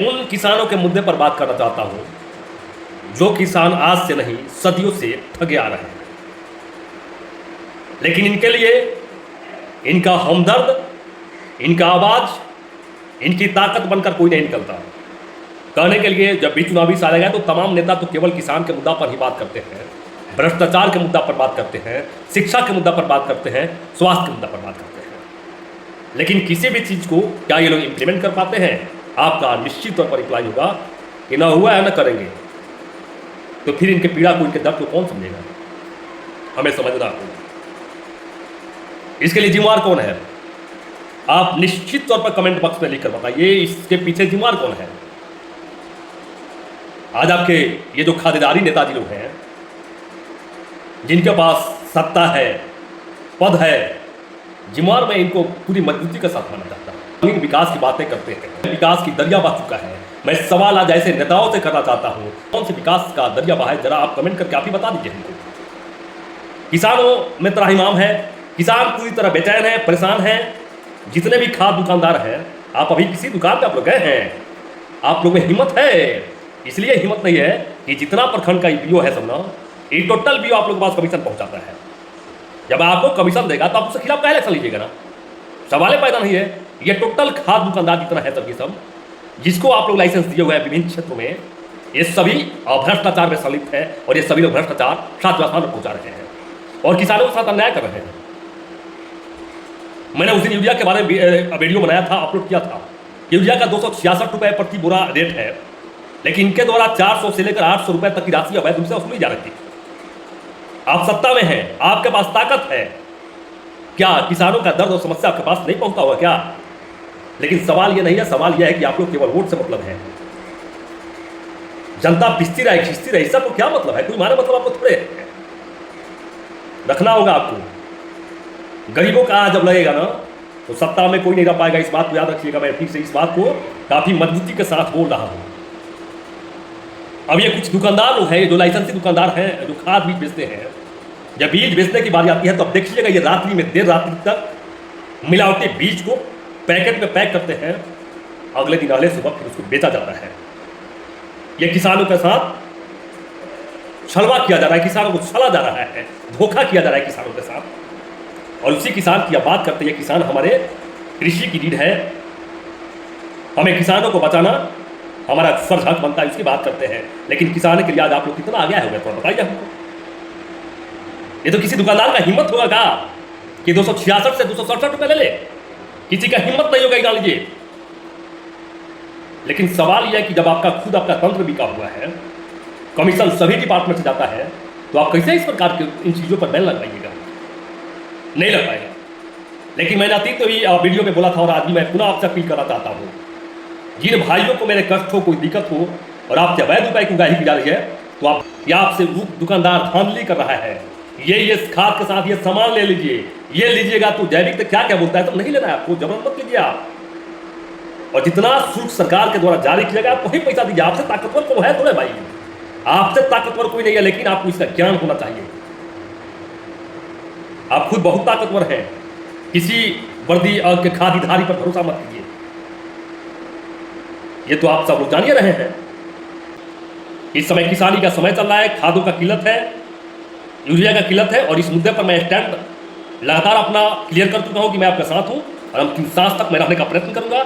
उन किसानों के मुद्दे पर बात करना चाहता हूं जो किसान आज से नहीं सदियों से ठगे आ रहे हैं, लेकिन इनके लिए इनका हमदर्द, इनका आवाज, इनकी ताकत बनकर कोई नहीं निकलता। कहने के लिए जब भी चुनावी साल आएगा तो तमाम नेता तो केवल किसान के मुद्दा पर ही बात करते हैं, भ्रष्टाचार के मुद्दा पर बात करते हैं, शिक्षा के मुद्दा पर बात करते हैं, स्वास्थ्य के मुद्दा पर बात करते हैं, लेकिन किसी भी चीज को क्या ये लोग इंप्लीमेंट कर पाते हैं? आपका निश्चित तौर पर रिप्लाई होगा कि ना हुआ है ना करेंगे। तो फिर इनके पीड़ा को, इनके दर्द को कौन समझेगा? हमें समझना होगा। इसके लिए जिम्मेवार कौन है? आप निश्चित तौर पर कमेंट बॉक्स में लिखकर बताइए, इसके पीछे जिम्मेवार कौन है? आज आपके ये जो खातेदारी नेताजी लोग हैं, जिनके पास सत्ता है, पद है, जिम्मेवार मैं इनको पूरी मजबूती के साथ माना चाहता हूँ। विकास की बातें करते हैं, विकास की दरिया बह चुका है। मैं सवाल आज ऐसे नेताओं से करना चाहता हूँ, कौन से विकास का दरिया बहा है? जरा आप कमेंट करके आप ही बता दीजिए हमको। किसानों में त्राहिमाम है, किसान पूरी तरह बेचैन है, परेशान है। जितने भी खाद दुकानदार हैं, आप अभी किसी दुकान पे आप लोग गए हैं? आप लोग में हिम्मत है? इसलिए हिम्मत नहीं है कि जितना प्रखंड का बीओ है सब ना, ये टोटल बीओ आप लोग के पास कमीशन पहुंचाता है। जब आपको कमीशन देगा तो आप उसके खिलाफ क्या एक्शन लीजिएगा ना? सवाल पैदा नहीं है। ये टोटल खाद दुकानदार जितना है सब, ये सब जिसको आप लोग लाइसेंस दिए हुए हैं विभिन्न क्षेत्रों में, ये सभी भ्रष्टाचार में संलिप्त है और ये सभी लोग भ्रष्टाचार सातवें आसमान पर पहुंचा रहे हैं और किसानों के साथ अन्याय कर रहे हैं। मैंने उस दिन यूरिया के बारे में वीडियो बनाया था, अपलोड किया था। यूरिया का 266 रुपये प्रति बोरा रेट है, लेकिन इनके द्वारा 400 से लेकर 800 रुपये तक की राशि अवैध रूप से वसूली जा रही थी। आप सत्ता में हैं, आपके पास ताकत है, क्या किसानों का दर्द और समस्या आपके पास नहीं पहुंचता होगा क्या? लेकिन सवाल ये नहीं है, सवाल यह है कि आप लोग केवल वोट से मतलब है। जनता पिसती रहे, खिंचती रहे, इसका क्या मतलब है? कोई मारे मतलब आपको थोड़े रखना होगा। आपको गरीबों का जब लगेगा ना, तो सत्ता में कोई नहीं रह पाएगा। इस बात को याद रखिएगा। मैं फिर से इस बात को काफी मजबूती के साथ बोल रहा हूं। अब ये कुछ दुकानदार लोग हैं जो लाइसेंसी दुकानदार हैं, जो खाद बीज बेचते हैं, जब बीज बेचने की बारी आती है तो अब देखिएगा, ये रात्रि में देर रात्रि तक मिलावटी बीज को पैकेट में पैक करते हैं, अगले दिन अगले सुबह फिर उसको बेचा जाता है। ये किसानों के साथ छलवा किया जा रहा है, किसानों को छला जा रहा है, धोखा किया जा रहा है किसानों के साथ। और उसी किसान की अब बात करते हैं। किसान हमारे कृषि की रीढ़ है, हमें किसानों को बचाना हमारा फर्ज हक बनता है, इसकी बात करते हैं। लेकिन किसान के लिए आज आप लोग कितना आगे हो गए, थोड़ा बताइए हमको। ये तो किसी दुकानदार का हिम्मत होगा का कि 266 से 267 रुपये ले ले? किसी का हिम्मत नहीं होगा, मान लीजिए। लेकिन सवाल यह है कि जब आपका खुद आपका तंत्र बिका हुआ है, कमीशन सभी डिपार्टमेंट से जाता है, तो आप कैसे इस प्रकार के इन चीज़ों पर बैन लगाइएगा? नहीं लग पाएगा। लेकिन मैंने अतीत में भी वीडियो में बोला था और आज भी मैं पुनः आपसे अपील करना चाहता हूँ, जिन भाइयों को मेरे कष्ट हो, कोई दिक्कत हो और आपसे अवैध रुपये की उगाही की जा रही है, तो आप या आपसे दुकानदार धांधली कर रहा है, ये खाद के साथ ये सामान ले लीजिए, ये लीजिएगा तो जैविक तो क्या क्या बोलता है, तो नहीं लेना है आपको, जबरन मत कीजिए आप। और जितना शुल्क सरकार के द्वारा जारी किया गया आप वही पैसा दीजिए। आपसे ताकतवर को है थोड़े भाई, आपसे ताकतवर कोई नहीं है, लेकिन आपको इसका ज्ञान होना चाहिए। आप खुद बहुत ताकतवर हैं, किसी वर्दी के खादीधारी पर भरोसा मत कीजिए। ये तो आप सब लोग जानिए रहे हैं। इस समय किसानी का समय चल रहा है, खादों का किल्लत है, यूरिया का किल्लत है, और इस मुद्दे पर मैं स्टैंड लगातार अपना क्लियर कर चुका हूं कि मैं आपके साथ हूं और अंतिम सांस तक मैं रहने का प्रयत्न करूंगा।